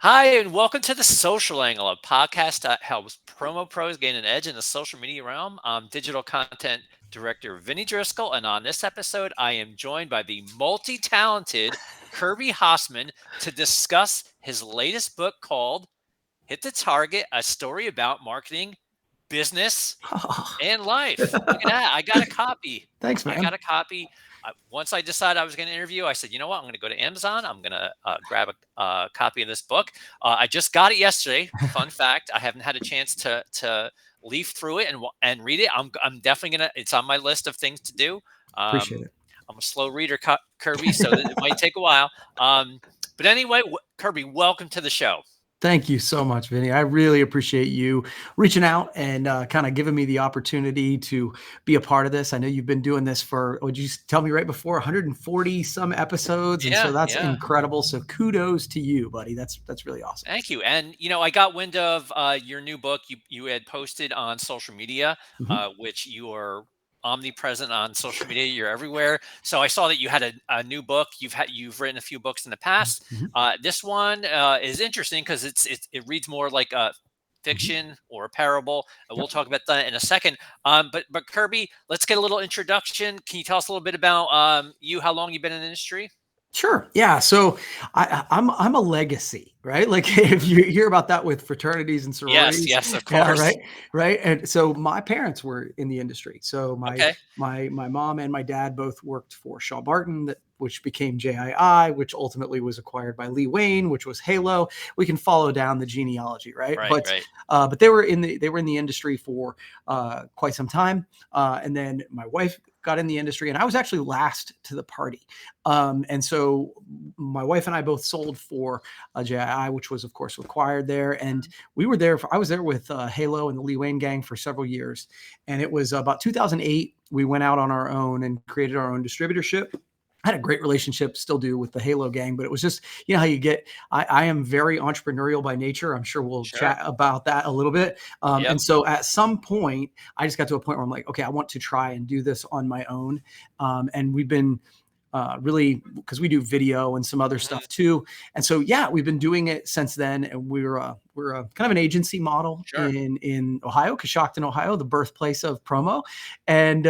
Hi, and welcome to the Social Angle, a podcast that helps promo pros gain an edge in the social media realm. I'm digital content director Vinnie Driscoll, and on this episode, I am joined by the multi-talented Kirby Hasseman to discuss his latest book called "Hit the Target: A Story About Marketing, Business, and Life." Look at that! I got a copy. Thanks, I man. got a copy. Once I decided I was going to interview, I said, you know what? I'm going to go to Amazon. I'm going to grab a copy of this book. I just got it yesterday. Fun fact: I haven't had a chance to leaf through it and read it. I'm definitely gonna. It's on my list of things to do. Appreciate Um, it. I'm a slow reader, Kirby, so it might take a while. But anyway, Kirby, welcome to the show. Thank you so much, Vinny. I really appreciate you reaching out and kind of giving me the opportunity to be a part of this. I know you've been doing this for, would you tell me right before 140 some episodes, and so Yeah, that's yeah. incredible. So kudos to you, buddy. That's really awesome. Thank you. And I got wind of your new book. You had posted on social media, Mhm. which you are omnipresent on social media. You're everywhere. So I saw that you had a new book. You've written a few books in the past. Mhm. This one is interesting because it reads more like a Mhm. fiction or a parable. We'll Yep. talk about that in a second. But Kirby, let's get a little introduction. Can you tell us a little bit about you? How long you've been in the industry? Sure. Yeah. So I'm a legacy, right? Like if Mhm. you hear about that with fraternities and Yes, sororities, yes, of yeah, right, course. right. And so my parents were in the industry. So my Okay. my my mom and my dad both worked for Shaw Barton, which became JII, which ultimately was acquired by Lee Wayne, which was Halo. We can follow down the genealogy, right? Right, But right. but they were in the industry for quite some time, and then my wife got in the industry, and I was actually last to the party. And so my wife and I both sold for JII, which was, of course, required there. And I was there with Halo and the Lee Wayne gang for several years. And it was about 2008. We went out on our own and created our own distributorship. I had a great relationship, still do, with the Halo gang, but it was just, how you get. I am very entrepreneurial by nature. I'm sure we'll Sure. chat about that a little bit. Yep. And so at some point, I just got to a point where I'm like, okay, I want to try and do this on my own. And we've been really, because we do video and some other Mhm. stuff too. And so, yeah, we've been doing it since then. And we're a kind of an agency model Sure. in Ohio, Coshocton, Ohio, the birthplace of promo. And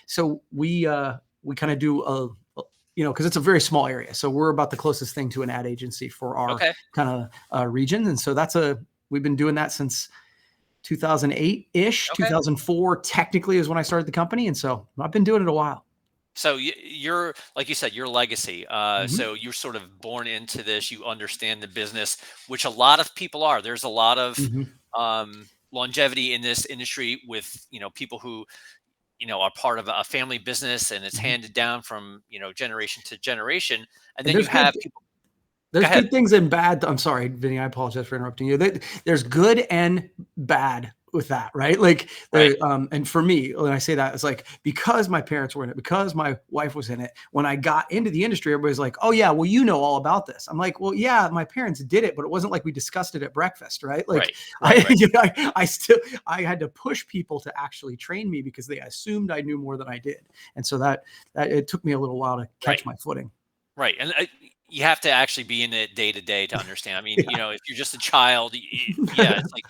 so we kind of do because it's a very small area. So we're about the closest thing to an ad agency for our Okay. kind of region. And so we've been doing that since 2008 ish. Okay. 2004 technically is when I started the company. And so I've been doing it a while. So you're like you said, your legacy. Mhm. So you're sort of born into this. You understand the business, which a lot of people are. There's a lot of Mhm. longevity in this industry with people who are part of a family business, and it's Mhm. handed down from generation to generation. And And then you have people. Go there's ahead. good things and bad. I'm sorry, Vinny. I apologize for interrupting you. There's good and bad with that, right? Like Right. and for me, when I say that, it's like because my parents were in it, because my wife was in it. When I got into the industry, everybody's like, "Oh yeah, well you know all about this." I'm like, "Well, yeah, my parents did it, but it wasn't like we discussed it at breakfast, right?" Like Right. Right. Right. I had to push people to actually train me because they assumed I knew more than I did, and so that it took me a little while to Right. catch my footing. Right, and you have to actually be in it day to day to understand. I mean, Yeah. if you're just a child, yeah, it's like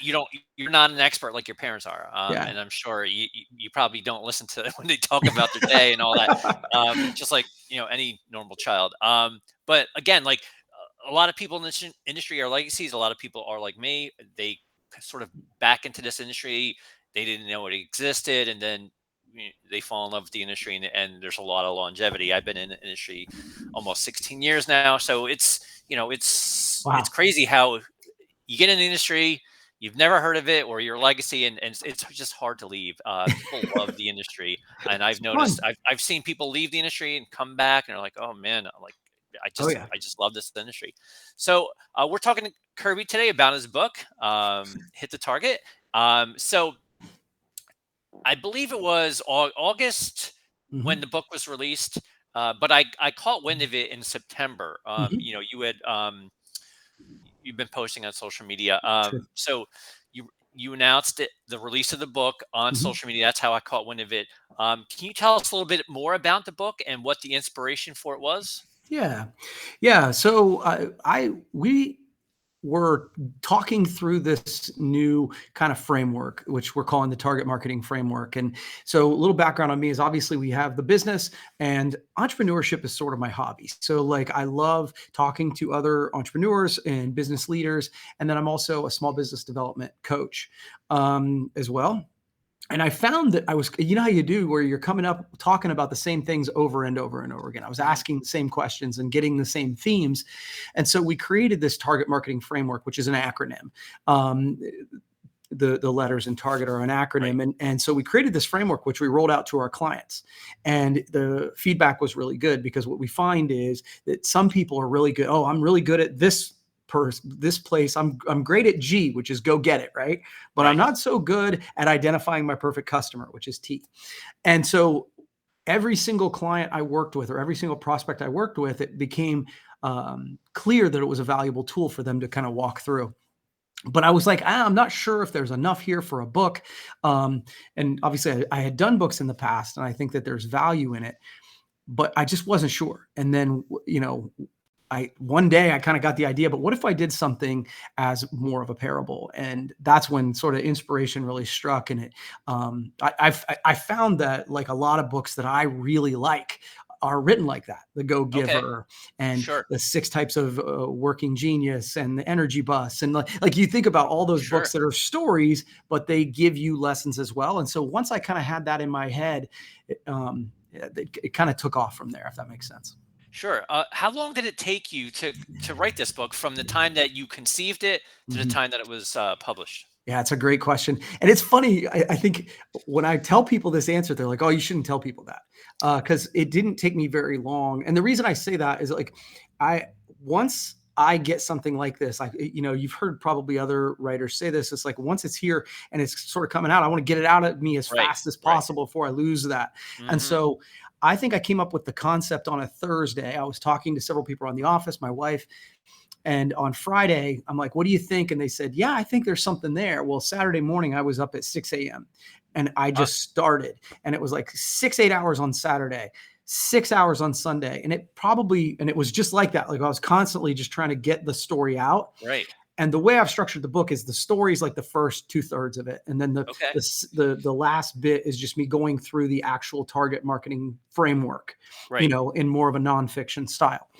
you're not an expert like your parents are, Yeah. and I'm sure you probably don't listen to when they talk about their day and all that, just like any normal child. But again, like a lot of people in this industry are legacies. A lot of people are like me. They sort of back into this industry. They didn't know it existed, and then they fall in love with the industry, and there's a lot of longevity. I've been in the industry almost 16 years now, so it's Wow. crazy how you get in the industry, you've never heard of it, or your legacy, and it's just hard to leave. People love the industry, and I've It's fun. noticed I've seen people leave the industry and come back, and they're like, oh man, like I Oh just yeah. I just love this industry. So we're talking to Kirby today about his book, Hit the Target. So I believe it was August when Mhm. the book was released, but I caught wind of it in September. Mhm. You've been posting on social media. Sure. So you announced the release of the book on Mhm. social media. That's how I caught wind of it. Can you tell us a little bit more about the book and what the inspiration for it was? Yeah. Yeah. So I we we're talking through this new kind of framework, which we're calling the target marketing framework. And so a little background on me is obviously we have the business, and entrepreneurship is sort of my hobby. So like I love talking to other entrepreneurs and business leaders. And then I'm also a small business development coach as well. And I found that you know how you do where you're coming up talking about the same things over and over and over again. I was Mhm. asking the same questions and getting the same themes. And so we created this target marketing framework, which is an acronym. Um, the letters in target are an Right. acronym. And so we created this framework, which we rolled out to our clients. And the feedback was really good because what we find is that some people are really good. Oh, I'm really good at this place. I'm great at G, which is go get it, right? But I'm Right. not so good at identifying my perfect customer, which is T. And so every single client I worked with or every single prospect I worked with, it became clear that it was a valuable tool for them to kind of walk through. But I was like, I'm not sure if there's enough here for a book. Um, and obviously, I had done books in the past, and I think that there's value in it, but I just wasn't sure. And then, I one day I kind of got the idea, but what if I did something as more of a parable? And that's when sort of inspiration really struck. And I found that like a lot of books that I really like are written like that. The Go Okay. Giver and Sure. the Six Types of Working Genius and the Energy Bus. And like you think about all those books Sure. that are stories, but they give you lessons as well. And so once I kind of had that in my head, it kind of took off from there, if that makes sense. Sure. How long did it take you to write this book from the time that you conceived it to the Mhm. time that it was published? Yeah, it's a great question. And it's funny. I think when I tell people this answer, they're like, oh, you shouldn't tell people that. Because it didn't take me very long. And the reason I say that is like, I, once I get something like this, like, you've heard probably other writers say this. It's like, once it's here and it's sort of coming out, I want to get it out of me as Right. fast as Right. possible before I lose that. And Hmm. so I think I came up with the concept on a Thursday. I was talking to several people around the office, my wife, and on Friday, I'm like, what do you think? And they said, yeah, I think there's something there. Well, Saturday morning, I was up at 6 a.m. and I Uh, just started. And it was like 8 hours on Saturday, 6 hours on Sunday. And it was just like that. Like I was constantly just trying to get the story out. right. And the way I've structured the book is the story is like the first two-thirds of it, and then Okay. the last bit is just me going through the actual target marketing framework, Right. in more of a nonfiction style.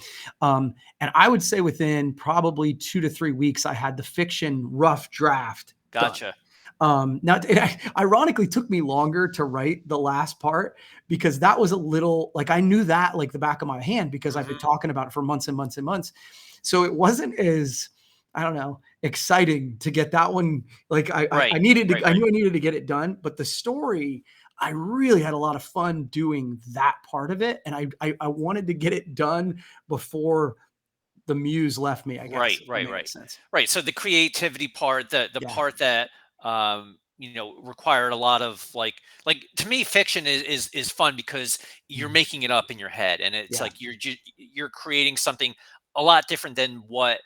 And I would say within probably 2 to 3 weeks, I had the fiction rough draft done. Gotcha. Now, it ironically took me longer to write the last part because that was a little like I knew that like the back of my hand because I've been Hmm. talking about it for months and months and months. So it wasn't as, I don't know, exciting to get that one. Like I Right. needed to, Right. I Right. knew I needed to get it done, but the story, I really had a lot of fun doing that part of it. And I wanted to get it done before the muse left me, I guess, Right. if that Right. makes Right. sense. Right. So the creativity part, the Yeah. part that required a lot of like to me, fiction is fun because you're Mhm. making it up in your head, and it's Yeah. like you're creating something a lot different than what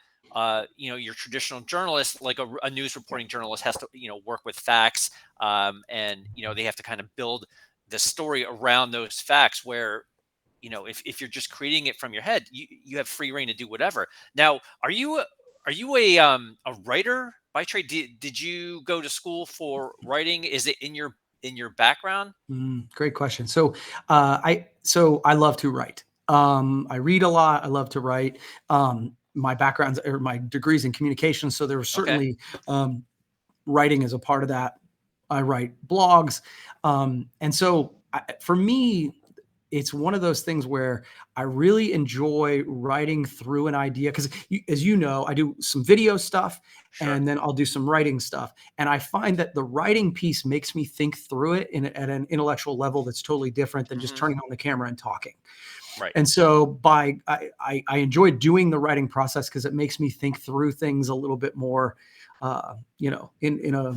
your traditional journalist, like a news Yeah. reporting journalist, has to work with facts, and they have to kind of build the story around those facts where if you're just creating it from your head, you have free reign to do whatever. Now, are you a writer by trade? Did you go to school for writing? Is it in your background? Great question. So I love to write. I read a lot. I love to write. My backgrounds or my degrees in communication, so there was Okay. certainly um, writing is a part of that. I write blogs, and so for me, it's one of those things where I really enjoy writing through an idea because, as you know, I do some video stuff Sure. and then I'll do some writing stuff. And I find that the writing piece makes me think through it at an intellectual level that's totally different than just Hmm. turning on the camera and talking. Right. And so I enjoy doing the writing process because it makes me think through things a little bit more, in a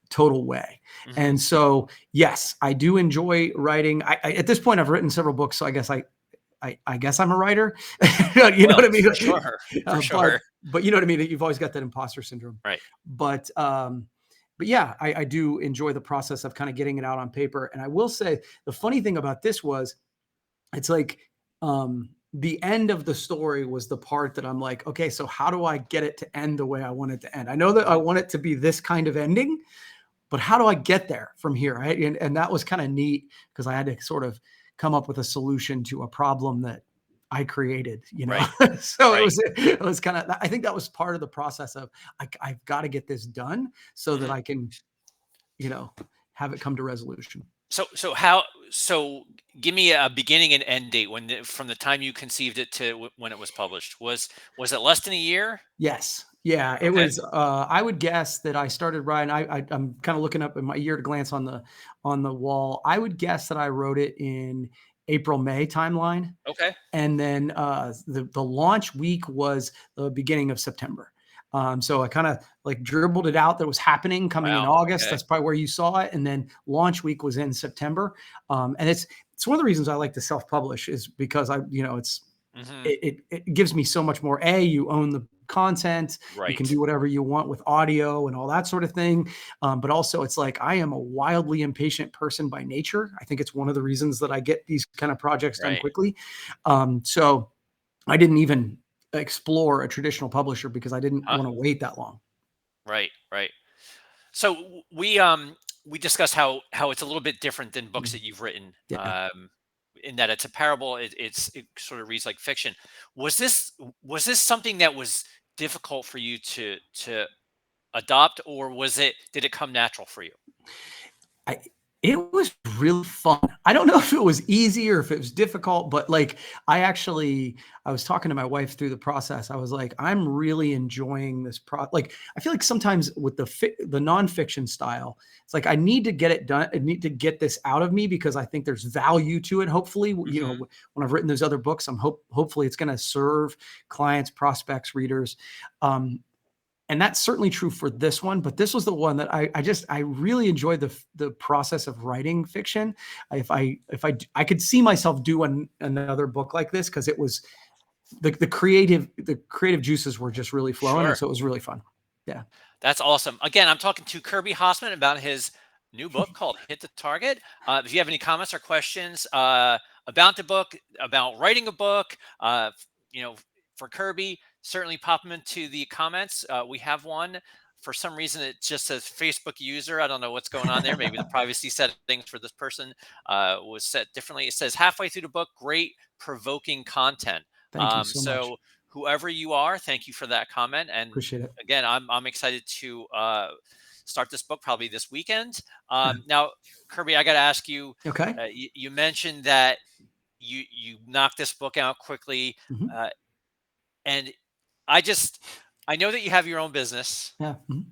total way. Hmm. And so, yes, I do enjoy writing. At this point, I've written several books, so I guess I'm a writer. You know Well, what I mean? for sure. For But sure. you know what I mean. You've always got that imposter syndrome. Right. But um, but yeah, I do enjoy the process of kind of getting it out on paper. And I will say the funny thing about this was it's like the end of the story was the part that I'm like, okay, so how do I get it to end the way I want it to end? I know that I Mhm. want it to be this kind of ending, but how do I get there from here? Right. And that was kind of neat because I had to sort of come up with a solution to a problem that I created, Right. so Right. it was kind of, I think that was part of the process of I've got to get this done so that Mhm. I can, you know, have it come to resolution. So give me a beginning and end date from the time you conceived it to when it was published. Was it less than a year? Yes. Yeah, it Okay. was, I would guess that I started writing. I'm kind of looking up in my year to glance on the wall. I would guess that I wrote it in April, May timeline. Okay. And then the launch week was the beginning of September. So I kind of like dribbled it out that was happening coming in Wow. August. Okay. That's probably where you saw it. And then launch week was in September. And it's one of the reasons I like to self-publish is because Hmm. it gives me so much more. You own the content, you can Right. do whatever you want with audio and all that sort of thing. But also, it's like I am a wildly impatient person by nature. I think it's one of the reasons that I get these kind of projects done Right. quickly. So I didn't even explore a traditional publisher because I didn't Huh. want to wait that long. Right. Right. So we discussed how it's a little bit different than books Mm, that you've written. yeah. In that it's a parable. It sort of reads like fiction. Was this was this something that was difficult for you to adopt, or did it come natural for you? I It was really fun. I don't know if it was easy or if it was difficult, but like I was talking to my wife through the process. I was like, I'm really enjoying this like I feel like sometimes with the nonfiction style, it's like I need to get it done. I need to get this out of me because I think there's value to it. Hopefully, Hmm. when I've written those other books, hopefully it's going to serve clients, prospects, readers. Um, and that's certainly true for this one, but this was the one that I really enjoyed the process of writing fiction. If I could see myself doing another book like this because it was the creative juices were just really flowing, and Sure. so it was really fun. Yeah. That's awesome. Again, I'm talking to Kirby Hasseman about his new book called Hit the Target. If you have any comments or questions about the book, about writing a book, you know, for Kirby, certainly pop them into the comments. We have one. For some reason, it just says Facebook user. I don't know what's going on there. Maybe the privacy settings for this person was set differently. It says halfway through the book, great provoking content. Thank you so much. So whoever you are, thank you for that comment. And Appreciate it. again, I'm excited to start this book probably this weekend. Yeah. Now, Kirby, I got to ask you. Okay. You mentioned that you knocked this book out quickly, Mhm. uh, and I just I know that you have your own business. Yeah. Mhm.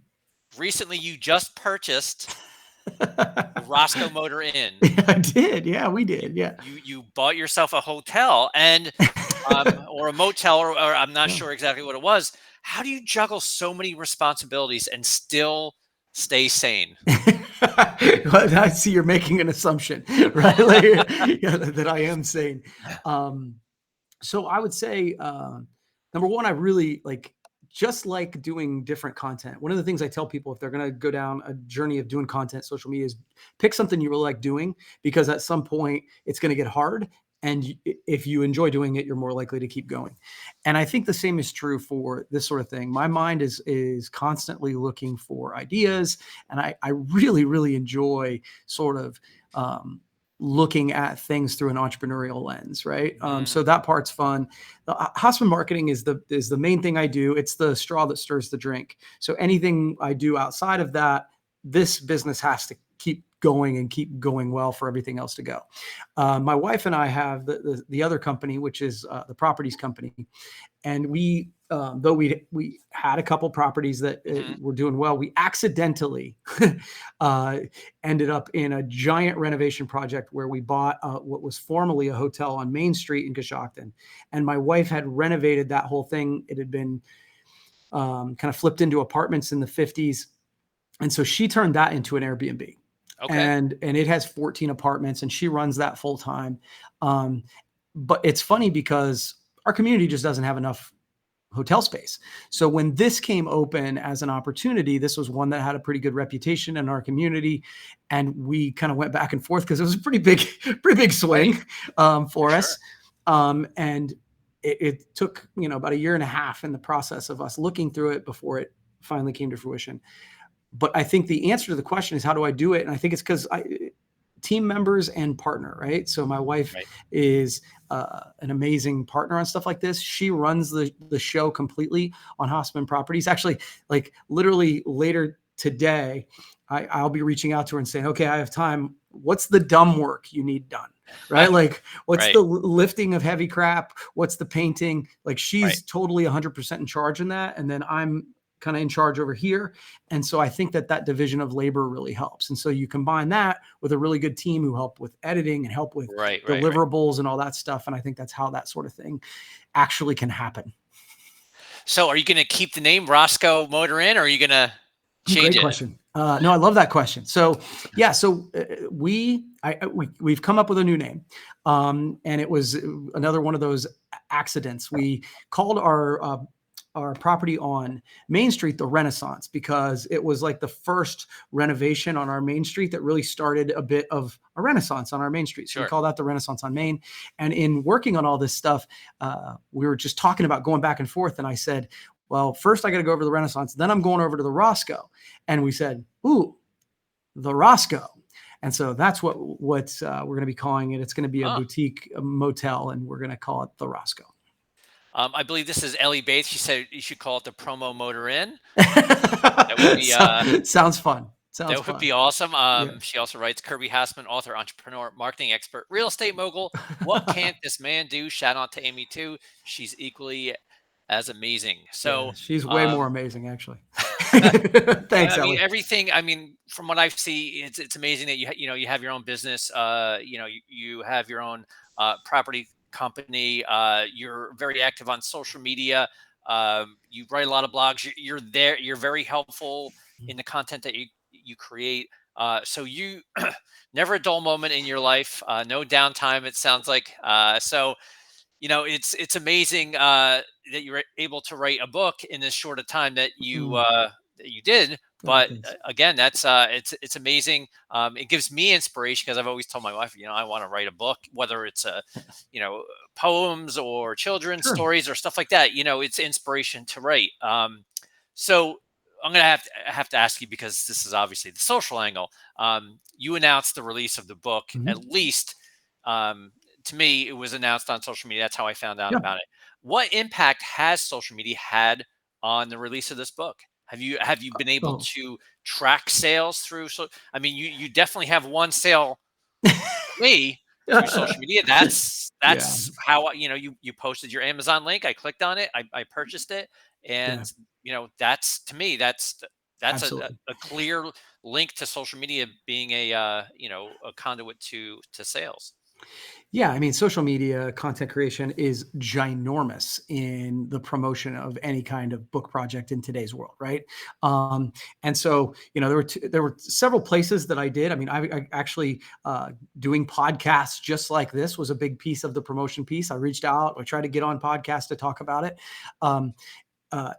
Recently, you just purchased the Roscoe Motor Inn. Yeah, I did. Yeah, we did. Yeah. You bought yourself a hotel and or a motel, or I'm not Yeah. sure exactly what it was. How do you juggle so many responsibilities and still stay sane? Well, I see you're making an assumption, right? Like, yeah, that I am sane. Um, so I would say, number one, I really just like doing different content. One of the things I tell people if they're going to go down a journey of doing content, social media, is pick something you really like doing because at some point it's going to get hard. And if you enjoy doing it, you're more likely to keep going. And I think the same is true for this sort of thing. My mind is constantly looking for ideas, and I really really enjoy sort of looking at things through an entrepreneurial lens, right? Mm, So that part's fun. Hasseman Marketing is the main thing I do. It's the straw that stirs the drink. So anything I do outside of that, this business has to keep going and keep going well for everything else to go. My wife and I have the other company, which is the properties company, and though we had a couple properties that mhm. were doing well, we accidentally uh, ended up in a giant renovation project where we bought what was formerly a hotel on Main Street in Coshocton, and my wife had renovated that whole thing. It had been kind of flipped into apartments in the 50s, and so she turned that into an Airbnb, Okay. and it has 14 apartments, and she runs that full time. Um, but it's funny because our community just doesn't have enough hotel space. So when this came open as an opportunity, this was one that had a pretty good reputation in our community, and we kind of went back and forth because it was a pretty big, pretty big Right. swing For for sure. us. And it took, about a year and a half in the process of us looking through it before it finally came to fruition. But I think the answer to the question is, how do I do it? And I think it's because team members and partner, right? So my wife Right. is an amazing partner on stuff like this. She runs the show completely on Hasseman Properties. Actually, like literally later today, I'll be reaching out to her and saying, okay, I have time. What's the dumb work you need done? Right? Like, what's Right. the lifting of heavy crap? What's the painting? Like, Right. she's totally 100% in charge in that. And then I'm kind of in charge over here. And so I think that division of labor really helps. And so you combine that with a really good team who help with editing and help with Right. Right. Right. deliverables and all that stuff. And I think that's how that sort of thing actually can happen. So are you going to keep the name Roscoe Motor Inn, or are you going to change Great it? question. No, I love that question. So yeah, so we've come up with a new name, and it was another one of those accidents. We called our property on Main Street the Renaissance because it was like the first renovation on our Main Street that really started a bit of a renaissance on our Main Street. So we Sure. call that the Renaissance on Main. And in working on all this stuff, we were just talking about going back and forth. And I said, well, first I got to go over the Renaissance, then I'm going over to the Roscoe. And we said, ooh, the Roscoe. And so that's what we're going to be calling it. It's going to be a Huh. boutique motel, and we're going to call it the Roscoe. I believe this is Ellie Bates. She said you should call it the Promo Motor Inn. That would be Sounds fun. Sounds that would fun. be awesome. Yeah. She also writes, Kirby Hasseman, author, entrepreneur, marketing expert, real estate mogul. What can't this man do? Shout out to Amy too. She's equally as amazing. Yeah, So, she's way more amazing, actually. Thanks, I mean, Ellie. everything. I mean, from what I see, it's amazing that you have your own business. You have your own property company. You're very active on social media. You write a lot of blogs. You're there. You're very helpful in the content that you create. So you never a dull moment in your life. No downtime. It sounds like. So it's amazing that you were able to write a book in this short a time that Mm. you did. Oh, But thanks. again, that's it's amazing. It gives me inspiration because I've always told my wife, I want to write a book, whether it's you know, poems or children's Sure. stories or stuff like that. It's inspiration to write. So I'm gonna have to ask you, because this is obviously the social angle. You announced the release of the book, Mhm. at least. Um, to me, it was announced on social media. That's how I found out Yeah. about it. What impact has social media had on the release of this book? Have you been able Oh. to track sales through? So, I mean, you definitely have one sale me through social media. Yeah, That's how you posted your Amazon link. I clicked on it. I purchased it, yeah, and that's, to me, that's absolutely. a clear link to social media being a conduit to sales. Yeah, I mean, social media content creation is ginormous in the promotion of any kind of book project in today's world, right? And so, there were several places that I did. I mean, I actually doing podcasts just like this was a big piece of the promotion piece. I reached out, I tried to get on podcasts to talk about it. Um,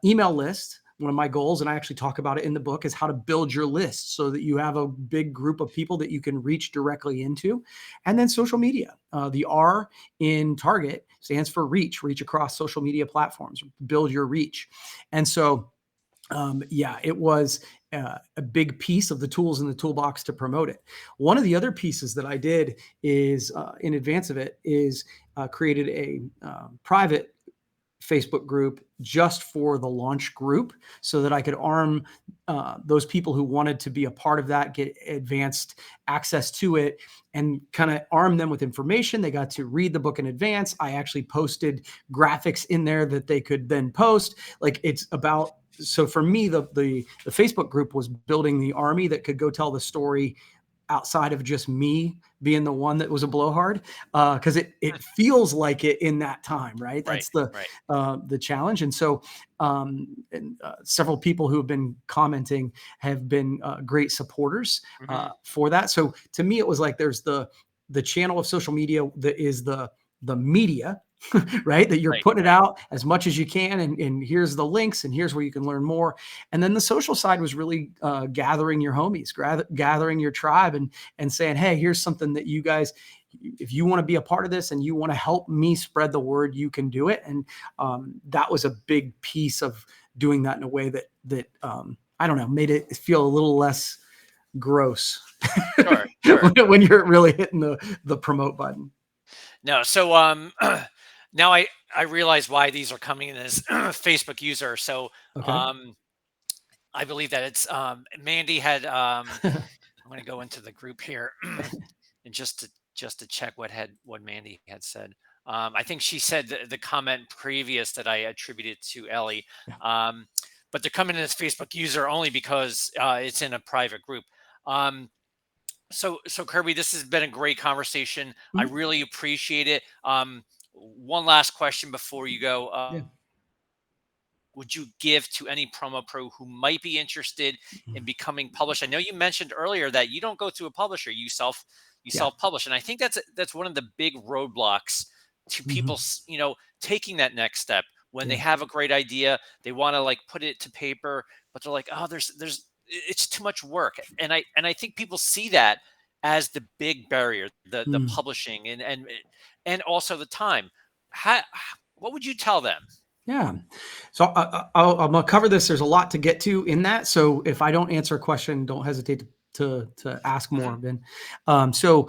Email list. One of my goals, and I actually talk about it in the book, is how to build your list so that you have a big group of people that you can reach directly into. And then social media. The R in Target stands for reach across social media platforms, build your reach. And so, yeah, it was a big piece of the tools in the toolbox to promote it. One of the other pieces that I did is, in advance of it, is created a private Facebook group just for the launch group so that I could arm those people who wanted to be a part of that, get advanced access to it, and kind of arm them with information. They got to read the book in advance. I actually posted graphics in there that they could then post. Like, it's about, so for me, the Facebook group was building the army that could go tell the story outside of just me being the one that was a blowhard, because it feels like it in that time, right? Right, That's right. the challenge. And so, several people who have been commenting have been great supporters Hmm. for that. So to me, it was like there's the channel of social media that is the media, right? That you're Right, putting it right. out as much as you can, and here's the links, and here's where you can learn more. And then the social side was really gathering your homies, gathering your tribe, and saying, hey, here's something that you guys, if you want to be a part of this and you want to help me spread the word, you can do it. And that was a big piece of doing that in a way that I don't know, made it feel a little less gross Sure, sure. when you're really hitting the promote button. No, so now I realize why these are coming in as Facebook user. So Okay. um, I believe that it's Mandy had. I'm going to go into the group here and just to check what Mandy had said. I think she said the comment previous that I attributed to Ellie. Yeah. Um, but they're coming in as Facebook user only because it's in a private group. Um, so Kirby, this has been a great conversation. I Mhm. really appreciate it. One last question before you go. Yeah. Would you give to any promo pro who might be interested in Mhm. becoming published? I know you mentioned earlier that you don't go through a publisher, you Yeah. self publish, and I think that's one of the big roadblocks to people, Mhm. taking that next step when they Yeah. have a great idea, they want to like put it to paper, but they're like, oh, there's it's too much work, and I think people see that as the big barrier, the Mm. publishing and also the time. How, what would you tell them? Yeah. So I'm gonna cover this. There's a lot to get to in that. So if I don't answer a question, don't hesitate to ask Mhm. more, Ben. So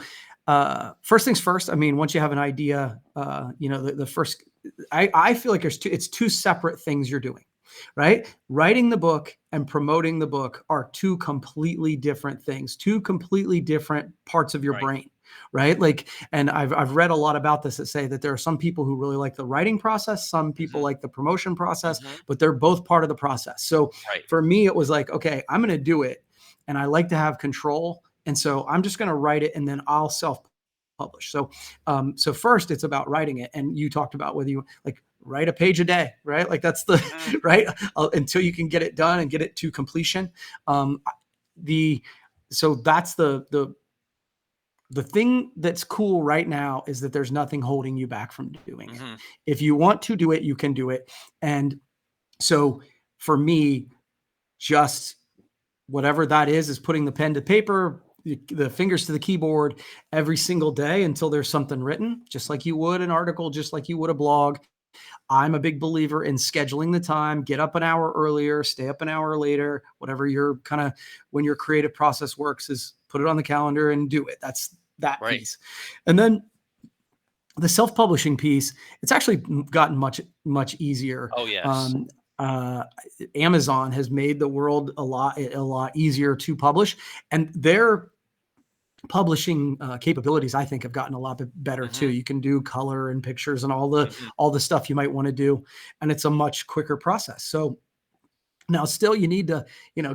first things first. I mean, once you have an idea, the first. I feel like it's two separate things you're doing, right? Writing the book and promoting the book are two completely different things, two completely different parts of your Right. brain, right? Like, and I've read a lot about this that say that there are some people who really like the writing process, some people Mhm. like the promotion process, Mhm. but they're both part of the process. So Right. for me, it was like, okay, I'm going to do it, and I like to have control, and so I'm just going to write it, and then I'll self publish. So first it's about writing it, and you talked about whether you like write a page a day, right? Like that's the Mhm. right until you can get it done and get it to completion. Um, the so that's the thing that's cool right now is that there's nothing holding you back from doing it. Mhm. If you want to do it, you can do it. And so for me, just whatever that is putting the pen to paper, the fingers to the keyboard every single day until there's something written, just like you would an article, just like you would a blog. I'm a big believer in scheduling the time, get up an hour earlier, stay up an hour later, whatever your kind of when your creative process works is put it on the calendar and do it. That's that Right. piece. And then the self-publishing piece, it's actually gotten much easier. Oh, yes. Uh, Amazon has made the world a lot easier to publish, and their publishing capabilities, I think, have gotten a lot better too. Mhm. You can do color and pictures and Mhm. all the stuff you might want to do, and it's a much quicker process. So now still you need to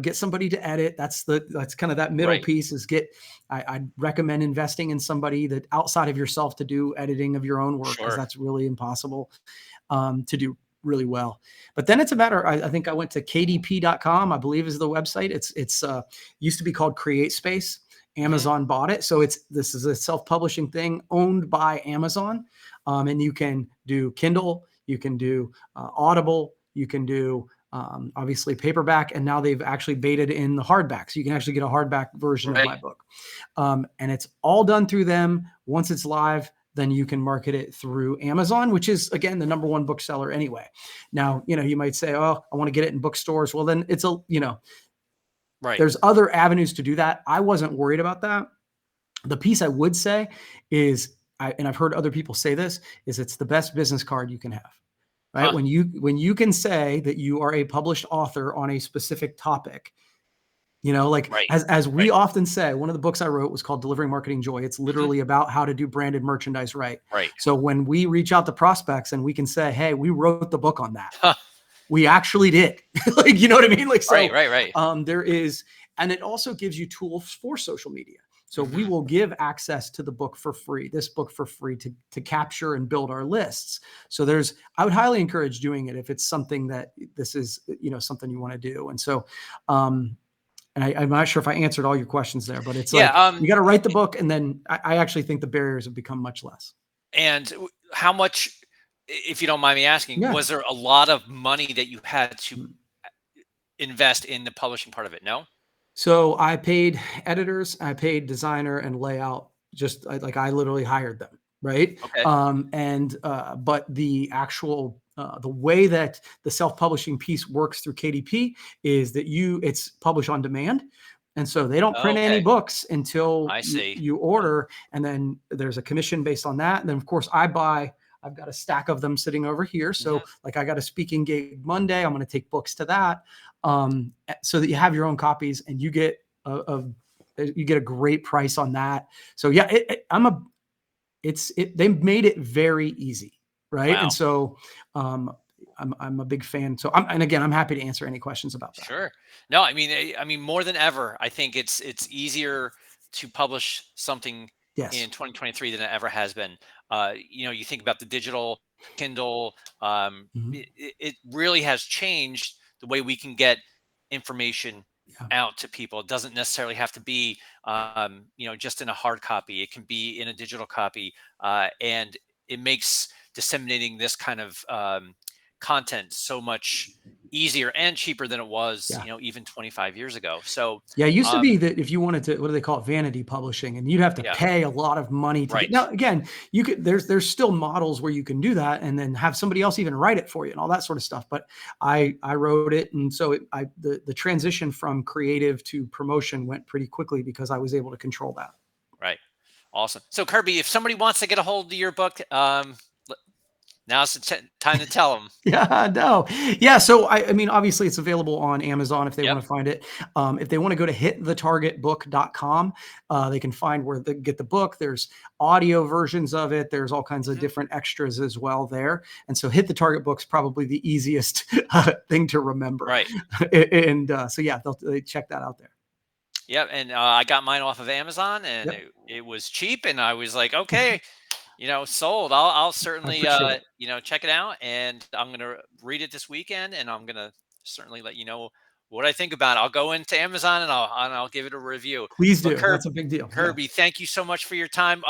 get somebody to edit. That's kind of that middle Right. piece is get I'd recommend investing in somebody that outside of yourself to do editing of your own work, because Sure. that's really impossible to do really well. But then it's a matter, I think I went to kdp.com, I believe is the website. It's used to be called Create Space. Mhm. Amazon bought it, so this is a self-publishing thing owned by Amazon. And you can do Kindle, you can do Audible, you can do obviously paperback, and now they've actually baited in the hardback, so you can actually get a hardback version of Right. my book. And it's all done through them. Once it's live, then you can market it through Amazon, which is again the number one bookseller anyway. Now, you might say, "Oh, I want to get it in bookstores." Well, then Right. there's other avenues to do that. I wasn't worried about that. The piece I would say is, and I've heard other people say this, is it's the best business card you can have, right? Huh. When you can say that you are a published author on a specific topic, like Right. as we Right. often say, one of the books I wrote was called Delivering Marketing Joy. It's Mhm. literally about how to do branded merchandise right. Right. So when we reach out to prospects and we can say, hey, we wrote the book on that. Huh. We actually did. Like, you know what I mean? Like, Right. so Right. Right. there is, and it also gives you tools for social media. So we Mhm. will give access to the book for free, this book for free to capture and build our lists. So I would highly encourage doing it if it's something that this is, something you want to do. And so, and I'm not sure if I answered all your questions there, but it's Yeah. like, you got to write the book. And then I actually think the barriers have become much less. And how much, if you don't mind me asking, Yeah. was there a lot of money that you had to invest in the publishing part of it? No. So I paid editors, I paid designer and layout. like I literally hired them, right? Okay. But the actual the way that the self-publishing piece works through KDP is that it's published on demand. And so they don't print any Okay. books until I see. you order, and then there's a commission based on that. And then of course I've got a stack of them sitting over here. Mhm. So like I got a speaking gig Monday. I'm going to take books to that, so that you have your own copies and you get a great price on that. So yeah, they made it very easy, right? And Wow. so I'm a big fan. So and again, I'm happy to answer any questions about that. Sure. No, I mean, more than ever, I think it's easier to publish something Yes. in 2023 than it ever has been. You think about the digital Kindle. Mhm. It really has changed the way we can get information Yeah. out to people. It doesn't necessarily have to be, just in a hard copy. It can be in a digital copy, and it makes disseminating this kind of content so much easier and cheaper than it was, Yeah. even 25 years ago. So, Yeah, it used to um, be that if you wanted to, what do they call it? Vanity publishing, and you'd have to yeah, pay a lot of money to get. right, Now, again, you could. There's still models where you can do that, and then have somebody else even write it for you and all that sort of stuff. But I wrote it, and so the transition from creative to promotion went pretty quickly because I was able to control that. right. Awesome. So, Kirby, if somebody wants to get a hold of your book, l- now's the time to tell them. Yeah, no. Yeah, so I mean, obviously it's available on Amazon if they Yep. want to find it. If they want to go to hitthetargetbook.com, they can find where they get the book. There's audio versions of it. There's all kinds of Hmm. different extras as well there. And so Hit the Target Book's probably the easiest thing to remember. Right. And so yeah, they check that out there. Yep. And I got mine off of Amazon, and Yep. it was cheap, and I was like, okay, sold. I'll I certainly, appreciate it. check it out, and I'm gonna read it this weekend, and I'm gonna certainly let you know what I think about it. I'll go into Amazon, and I'll give it a review. Please But do. That's a big deal. Yeah. Kirby, thank you so much for your time.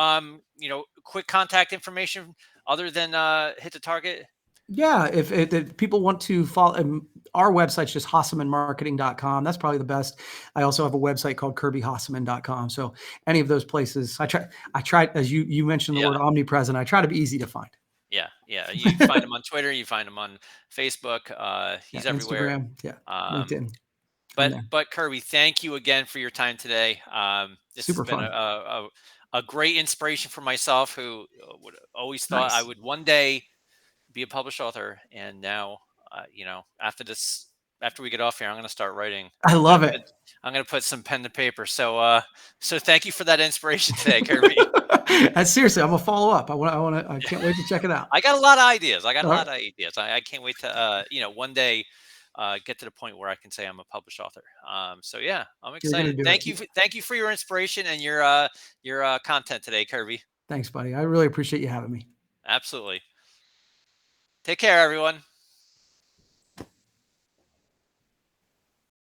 Quick contact information other than hit the target. Yeah, if people want to follow, our website's just hassemanmarketing.com. That's probably the best. I also have a website called kirbyhasseman.com. So any of those places, I try, as you mentioned the Yeah, word omnipresent, I try to be easy to find. yeah, yeah. You find him on Twitter. You find him on Facebook. Yeah, He's everywhere. Instagram, yeah, Um, LinkedIn. I'm But there. Kirby, thank you again for your time today. This has Super been fun. a great inspiration for myself, who would always thought I Nice. would one day be a published author, and now, after we get off here, I'm going to start writing. I I'm going love to it. put I'm going to put some pen to paper. So thank you for that inspiration today, Kirby. Seriously, I'm gonna follow up. I can't wait to check it out. I got a lot of ideas. I got a All right. lot of ideas. I can't wait to, one day, get to the point where I can say I'm a published author. So yeah, I'm You're gonna excited. do it. Thank you for your inspiration and your content today, Kirby. Thanks, buddy. I really appreciate you having me. Absolutely. Take care, everyone.